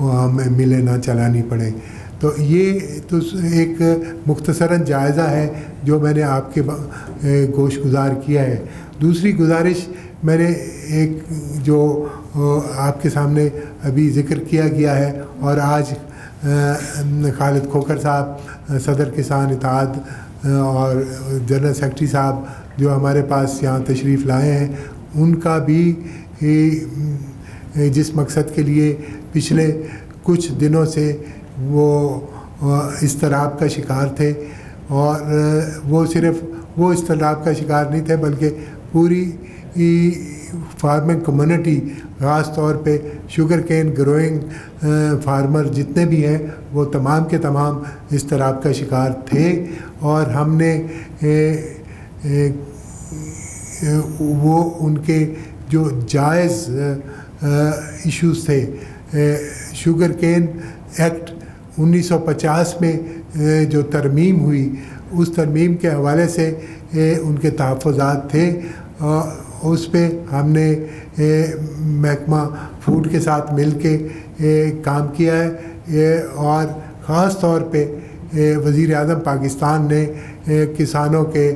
ہمیں ملے نہ چلانی پڑے. تو یہ تو ایک مختصراً جائزہ ہے جو میں نے آپ کے گوش گزار کیا ہے. دوسری گزارش میں نے ایک جو آپ کے سامنے ابھی ذکر کیا گیا ہے اور آج خالد کھوکھر صاحب صدر کسان اتحاد اور جنرل سیکرٹری صاحب جو ہمارے پاس یہاں تشریف لائے ہیں, ان کا بھی جس مقصد کے لیے پچھلے کچھ دنوں سے وہ اضطراب کا شکار تھے, اور وہ صرف وہ اضطراب کا شکار نہیں تھے بلکہ پوری فارمنگ کمیونٹی, خاص طور پہ شوگر کین گروئنگ فارمر جتنے بھی ہیں وہ تمام کے تمام اضطراب کا شکار تھے. اور ہم نے وہ ان کے جو جائز ایشوز تھے, شوگر کین ایکٹ 1950 میں جو ترمیم ہوئی, اس ترمیم کے حوالے سے ان کے تحفظات تھے. اس پہ ہم نے محکمہ فوڈ کے ساتھ مل کے کام کیا ہے, اور خاص طور پہ وزیر اعظم پاکستان نے کسانوں کے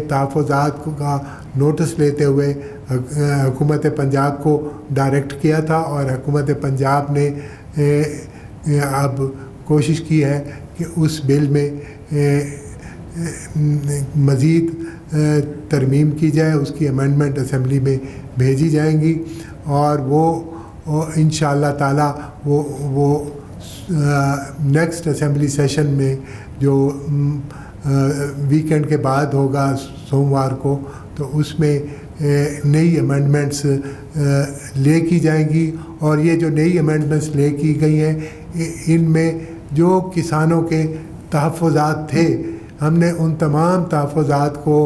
تحفظات کا نوٹس لیتے ہوئے حکومت پنجاب کو ڈائریکٹ کیا تھا, اور حکومت پنجاب نے اب کوشش کی ہے کہ اس بل میں مزید ترمیم کی جائے, اس کی امینڈمنٹ اسمبلی میں بھیجی جائیں گی, اور وہ انشاءاللہ تعالی وہ نیکسٹ اسمبلی سیشن میں جو ویکینڈ کے بعد ہوگا سوموار کو, تو اس میں نئی امینڈمنٹس لے کی جائیں گی. اور یہ جو نئی امینڈمنٹس لے کی گئی ہیں ان میں جو کسانوں کے تحفظات تھے, ہم نے ان تمام تحفظات کو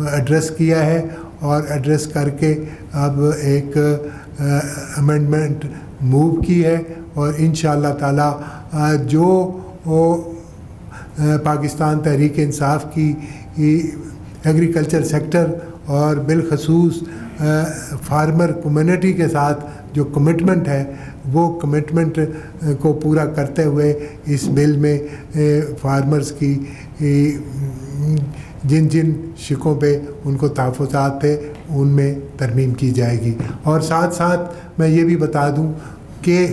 ایڈریس کیا ہے, اور ایڈریس کر کے اب ایک امینڈمنٹ موو کی ہے, اور انشاءاللہ تعالی جو پاکستان تحریک انصاف کی ایگریکلچر سیکٹر اور بالخصوص فارمر کمیونٹی کے ساتھ جو کمٹمنٹ ہے, وہ کمٹمنٹ کو پورا کرتے ہوئے اس بل میں فارمرز کی جن جن شقوں پہ ان کو تحفظات تھے ان میں ترمیم کی جائے گی. اور ساتھ ساتھ میں یہ بھی بتا دوں کہ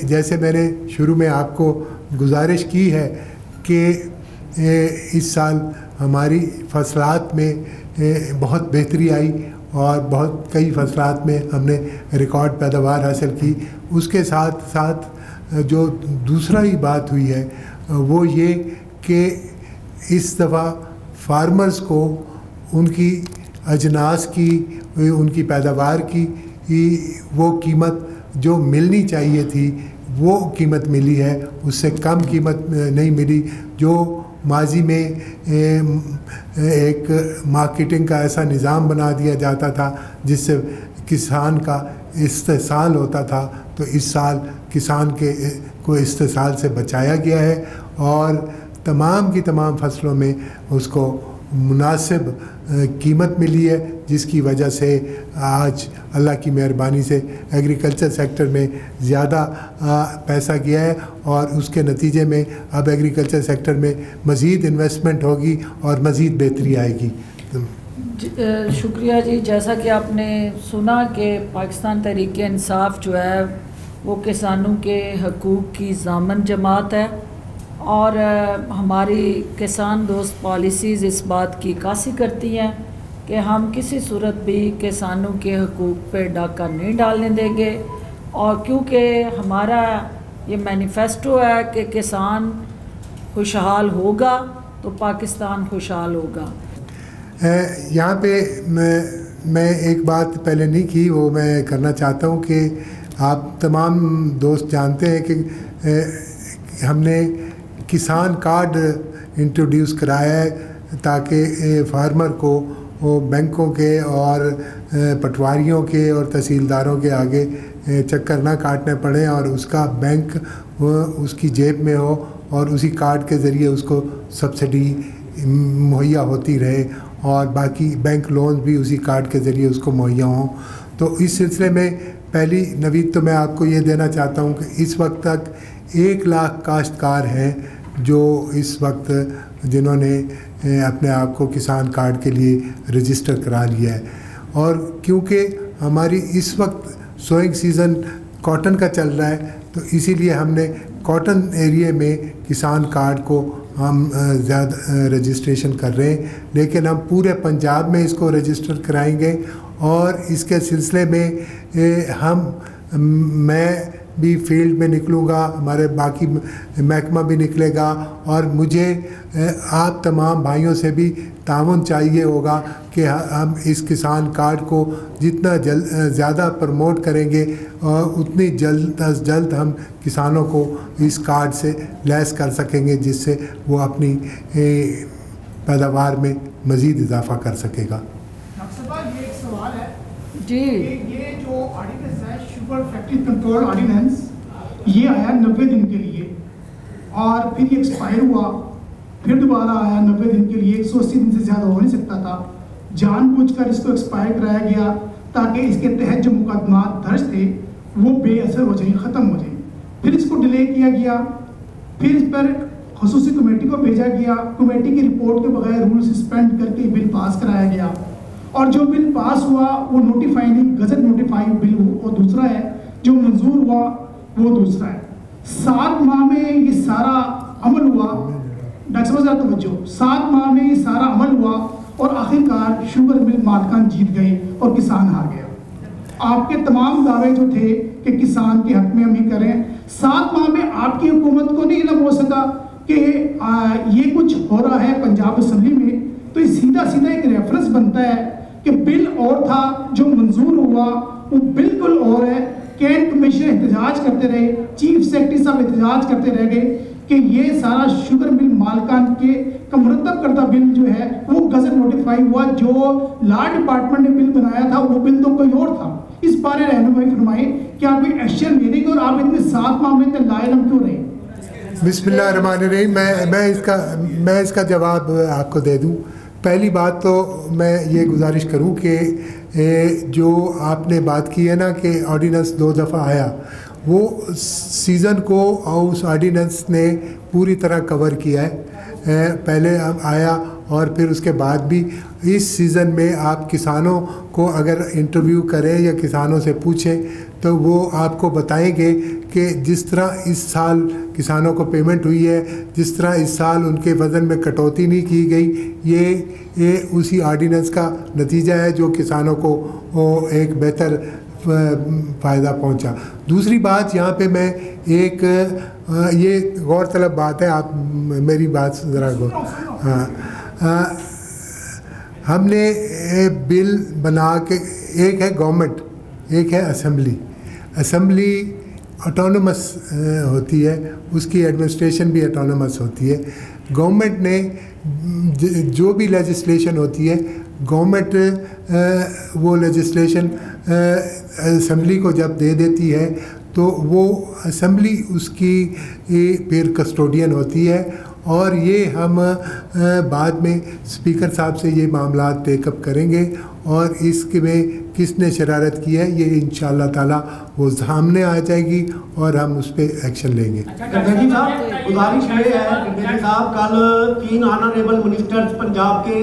جیسے میں نے شروع میں آپ کو گزارش کی ہے کہ اس سال ہماری فصلات میں بہت بہتری آئی, اور بہت کئی فصلات میں ہم نے ریکارڈ پیداوار حاصل کی. اس کے ساتھ ساتھ جو دوسرا ہی بات ہوئی ہے وہ یہ کہ اس دفعہ فارمرز کو ان کی اجناس کی, ان کی پیداوار کی وہ قیمت جو ملنی چاہیے تھی وہ قیمت ملی ہے, اس سے کم قیمت نہیں ملی. جو ماضی میں ایک مارکیٹنگ کا ایسا نظام بنا دیا جاتا تھا جس سے کسان کا استحصال ہوتا تھا, تو اس سال کسان کو استحصال سے بچایا گیا ہے, اور تمام کی تمام فصلوں میں اس کو مناسب قیمت ملی ہے, جس کی وجہ سے آج اللہ کی مہربانی سے ایگریکلچر سیکٹر میں زیادہ پیسہ گیا ہے, اور اس کے نتیجے میں اب ایگریکلچر سیکٹر میں مزید انویسٹمنٹ ہوگی اور مزید بہتری آئے گی. شکریہ جی. جیسا کہ آپ نے سنا کہ پاکستان تحریک انصاف جو ہے وہ کسانوں کے حقوق کی ضامن جماعت ہے, اور ہماری کسان دوست پالیسیز اس بات کی عکاسی کرتی ہیں کہ ہم کسی صورت بھی کسانوں کے حقوق پہ ڈاکہ نہیں ڈالنے دیں گے, اور کیونکہ ہمارا یہ مینیفیسٹو ہے کہ کسان خوشحال ہوگا تو پاکستان خوشحال ہوگا. یہاں پہ میں ایک بات پہلے نہیں کی, وہ میں کرنا چاہتا ہوں کہ آپ تمام دوست جانتے ہیں کہ ہم نے کسان کارڈ انٹروڈیوس کرایا ہے تاکہ فارمر کو وہ بینکوں کے اور پٹواریوں کے اور تحصیلداروں کے آگے چکر نہ کاٹنے پڑیں, اور اس کا بینک اس کی جیب میں ہو, اور اسی کارڈ کے ذریعے اس کو سبسڈی مہیا ہوتی رہے, اور باقی بینک لون بھی اسی کارڈ کے ذریعے اس کو مہیا ہوں. تو اس سلسلے میں پہلی نوید تو میں آپ کو یہ دینا چاہتا ہوں کہ اس وقت تک 1 لاکھ کاشتکار ہیں جو اس وقت جنہوں نے اپنے آپ کو کسان کارڈ کے لیے رجسٹر کرا لیا ہے. اور کیونکہ ہماری اس وقت سوئنگ سیزن کاٹن کا چل رہا ہے تو اسی لیے ہم نے کاٹن ایریے میں کسان کارڈ کو ہم زیادہ رجسٹریشن کر رہے ہیں، لیکن ہم پورے پنجاب میں اس کو رجسٹر کرائیں گے. اور اس کے سلسلے میں میں بھی فیلڈ میں نکلوں گا، ہمارے باقی محکمہ بھی نکلے گا، اور مجھے آپ تمام بھائیوں سے بھی تعاون چاہیے ہوگا کہ ہم اس کسان کارڈ کو جتنا زیادہ پروموٹ کریں گے اور اتنی جلد از جلد ہم کسانوں کو اس کارڈ سے لیس کر سکیں گے، جس سے وہ اپنی پیداوار میں مزید اضافہ کر سکے گا. یہ ایک سوال ہے جی، یہ جو آرڈیننس ہے شوگر فیکٹری کنٹرول آرڈیننس، یہ آیا 90 دن کے لیے اور پھر یہ ایکسپائر ہوا، پھر دوبارہ آیا 90 دن کے لیے. 180 دن سے زیادہ ہو نہیں سکتا تھا. جان بوجھ کر اس کو ایکسپائر کرایا گیا تاکہ اس کے تحت جو مقدمات درج تھے وہ بے اثر ہو جائیں، ختم ہو جائیں. پھر اس کو ڈیلے کیا گیا، پھر اس پر خصوصی کمیٹی کو بھیجا گیا. کمیٹی کی رپورٹ کے بغیر رول سسپینڈ کر کے بل پاس کرایا گیا، اور جو بل پاس ہوا وہ نوٹیفائی نہیں، گزٹ نوٹیفائی بل وہ دوسرا ہے، جو منظور ہوا وہ دوسرا ہے. 7 ماہ میں یہ سارا عمل ہوا. ڈاکٹر صاحب ذرا توجہ، 7 ماہ میں یہ سارا عمل ہوا اور آخرکار شوگر مل مالکان جیت گئے اور کسان ہار گیا. آپ کے تمام دعوے جو تھے کہ کسان کے حق میں ہم یہ کریں، 7 ماہ میں آپ کی حکومت کو نہیں علم ہو سکا کہ یہ کچھ ہو رہا ہے پنجاب اسمبلی میں. تو یہ سیدھا سیدھا ایک ریفرنس بنتا ہے کہ بل اور تھا، جو منظور ہوا وہ بالکل اور ہے. کین کمیشن احتجاج کرتے رہے، چیف سیکرٹری صاحب احتجاج کرتے رہ گئے کہ یہ سارا شوگر مل مالکان کے کا مرتب کردہ بل جو ہے وہ گزٹ نوٹیفائی ہوا. جو لا ڈپارٹمنٹ نے بل بنایا تھا وہ بل تو کوئی اور تھا. اس بارے رہنمائی فرمائیں کہ آپ کوئی ایکشن لے گے اور آپ اتنے 7 ماہ میں لا علم کیوں رہے؟ بسم اللہ الرحمن الرحیم. میں اس کا جواب آپ کو دے دوں. پہلی بات تو میں یہ گزارش کروں کہ جو آپ نے بات کی ہے نا کہ آرڈیننس 2 دفعہ آیا، وہ سیزن کو اس آرڈیننس نے پوری طرح کور کیا ہے. پہلے آیا اور پھر اس کے بعد بھی. اس سیزن میں آپ کسانوں کو اگر انٹرویو کریں یا کسانوں سے پوچھیں تو وہ آپ کو بتائیں گے کہ جس طرح اس سال کسانوں کو پیمنٹ ہوئی ہے، جس طرح اس سال ان کے وزن میں کٹوتی نہیں کی گئی، یہ اسی آرڈیننس کا نتیجہ ہے جو کسانوں کو ایک بہتر فائدہ پہنچا. دوسری بات یہاں پہ میں ایک یہ غور طلب بات ہے، آپ میری بات ذرا ہم نے بل بنا کے، ایک ہے گورنمنٹ، ایک ہے اسمبلی آٹونومس ہوتی ہے، اس کی ایڈمنسٹریشن بھی آٹونومس ہوتی ہے. گورنمنٹ نے جو بھی لیجسلیشن ہوتی ہے، گورنمنٹ وہ لیجسلیشن اسمبلی کو جب دے دیتی ہے تو وہ اسمبلی اس کی پھر کسٹوڈین ہوتی ہے. اور یہ ہم بعد میں اسپیکر صاحب سے یہ معاملات ٹیک اپ کریں گے، اور اس کے میں کس نے شرارت کی ہے یہ انشاءاللہ تعالی وہ سامنے آ جائے گی اور ہم اس پہ ایکشن لیں گے. گردگی صاحب گزارش یہ ہے، گردگی صاحب کل 3 آنریبل منسٹرز پنجاب کے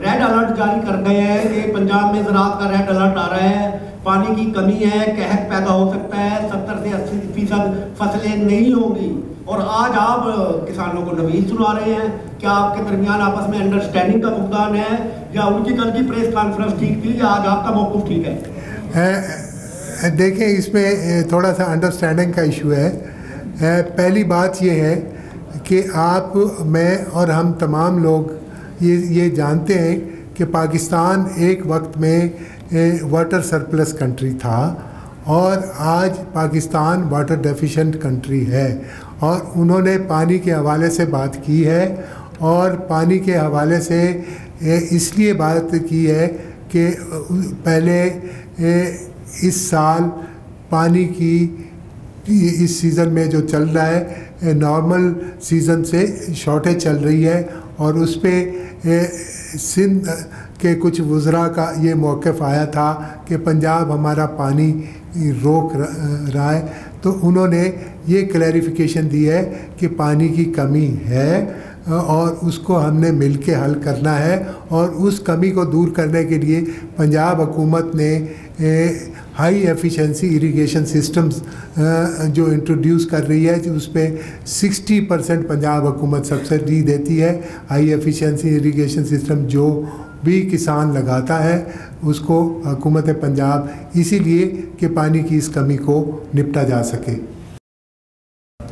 ریڈ الرٹ جاری کر گئے ہیں کہ پنجاب میں زراعت کا ریڈ الرٹ آ رہا ہے، پانی کی کمی ہے، قحط پیدا ہو سکتا ہے، 70 سے 80% فصلیں نہیں ہوں گی. اور آج آپ کسانوں کو نوید سنا رہے ہیں. کیا آپ کے درمیان آپس میں انڈرسٹینڈنگ کا فقدان ہے، یا ان کی کل کی پریس کانفرنس ٹھیک تھی، یا آج آپ کا موقف ٹھیک ہے؟ دیکھیں اس میں تھوڑا سا انڈرسٹینڈنگ کا ایشو ہے. پہلی بات یہ ہے کہ آپ، میں اور ہم تمام لوگ یہ جانتے ہیں کہ پاکستان ایک وقت میں واٹر سرپلس کنٹری تھا، اور آج پاکستان واٹر ڈیفیشنٹ کنٹری ہے. اور انہوں نے پانی کے حوالے سے بات کی ہے، اور پانی کے حوالے سے اس لیے بات کی ہے کہ پہلے اس سال پانی کی اس سیزن میں جو چل رہا ہے نارمل سیزن سے شارٹیج چل رہی ہے، اور اس پہ سندھ کے کچھ وزراء کا یہ موقف آیا تھا کہ پنجاب ہمارا پانی روک رہا ہے، تو انہوں نے یہ کلیریفیکیشن دی ہے کہ پانی کی کمی ہے اور اس کو ہم نے مل کے حل کرنا ہے، اور اس کمی کو دور کرنے کے لیے پنجاب حکومت نے ہائی ایفیشنسی اریگیشن سسٹمز جو انٹروڈیوس کر رہی ہے، اس پہ 60% پنجاب حکومت سبسڈی دیتی ہے۔ ہائی ایفیشنسی اریگیشن سسٹم جو بھی کسان لگاتا ہے اس کو حکومت پنجاب، اسی لیے کہ پانی کی اس کمی کو نپٹا جا سکے۔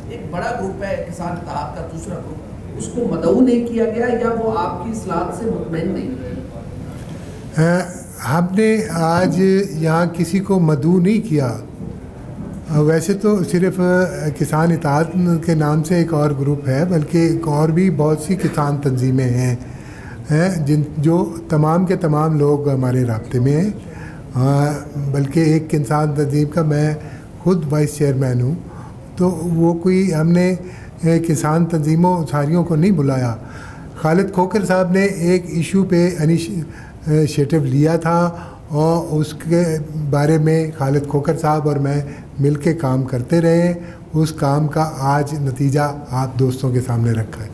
ایک بڑا گروپ ہے کسان اتحاد کا، دوسرا گروپ، اس کو مدعو نہیں کیا گیا یا وہ آپ کی اصلاحات سے مطمئن نہیں؟ ہم نے آج یہاں کسی کو مدعو نہیں کیا، ویسے تو صرف کسان اتحاد کے نام سے ایک اور گروپ ہے، بلکہ اور بھی بہت سی کسان تنظیمیں ہیں جو تمام کے تمام لوگ ہمارے رابطے میں ہیں، بلکہ ایک کسان تنظیم کا میں خود وائس چیئرمین ہوں، تو وہ کوئی ہم نے کسان تنظیموں ساریوں کو نہیں بلایا۔ خالد کھوکھر صاحب نے ایک ایشو پہ انیشیٹو لیا تھا اور اس کے بارے میں خالد کھوکھر صاحب اور میں مل کے کام کرتے رہے، اس کام کا آج نتیجہ آپ دوستوں کے سامنے رکھا ہے۔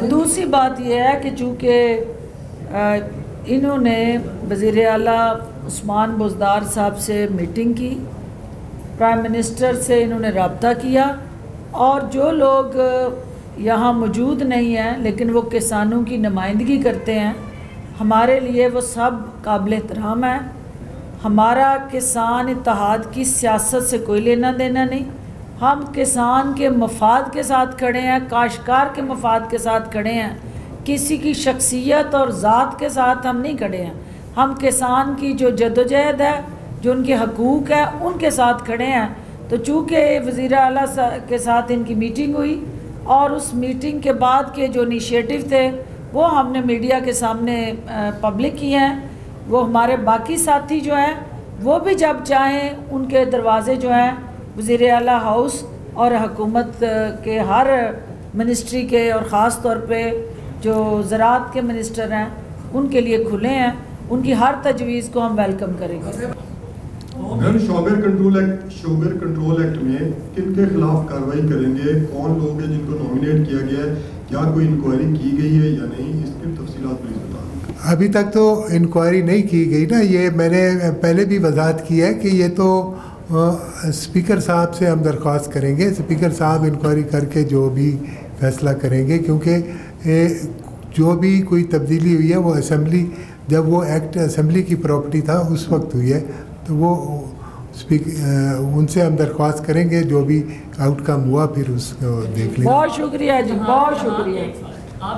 دوسری بات یہ ہے کہ چونکہ انہوں نے وزیر اعلیٰ عثمان بزدار صاحب سے میٹنگ کی، پرائم منسٹر سے انہوں نے رابطہ کیا، اور جو لوگ یہاں موجود نہیں ہیں لیکن وہ کسانوں کی نمائندگی کرتے ہیں، ہمارے لیے وہ سب قابل احترام ہیں۔ ہمارا کسان اتحاد کی سیاست سے کوئی لینا دینا نہیں، ہم کسان کے مفاد کے ساتھ کھڑے ہیں، کاشتکار کے مفاد کے ساتھ کھڑے ہیں، کسی کی شخصیت اور ذات کے ساتھ ہم نہیں کھڑے ہیں، ہم کسان کی جو جدوجہد ہے، جو ان کے حقوق ہے، ان کے ساتھ کھڑے ہیں۔ تو چونکہ وزیر اعلیٰ کے ساتھ ان کی میٹنگ ہوئی اور اس میٹنگ کے بعد کے جو انیشیٹو تھے وہ ہم نے میڈیا کے سامنے پبلک کیے ہیں، وہ ہمارے باقی ساتھی جو ہیں وہ بھی جب چاہیں ان کے دروازے جو ہیں وزیر اعلیٰ ہاؤس اور حکومت کے ہر منسٹری کے، اور خاص طور پہ جو زراعت کے منسٹر ہیں ان کے لیے کھلے ہیں، ان کی ہر تجویز کو ہم ویلکم کریں گے۔ شوگر کنٹرول ایکٹ میں کن کے خلاف کارروائی کریں گے؟ کون لوگ ہیں جن کو نامینیٹ کیا گیا ہے؟ کیا کوئی انکوائری کی گئی ہے یا نہیں؟ اس کی تفصیلات پلیز بتائیں۔ ابھی تک تو انکوائری نہیں کی گئی نا، یہ میں نے پہلے بھی وضاحت کی ہے کہ یہ تو اسپیکر صاحب سے ہم درخواست کریں گے، اسپیکر صاحب انکوائری کر کے جو بھی فیصلہ کریں گے، کیونکہ جو بھی کوئی تبدیلی ہوئی ہے وہ اسمبلی، جب وہ ایکٹ اسمبلی کی پراپرٹی تھا اس وقت ہوئی ہے، تو وہ ان سے ہم درخواست کریں گے جو بھی آؤٹ کم ہوا پھر اس کو دیکھ لیں۔ بہت شکریہ جی، بہت شکریہ۔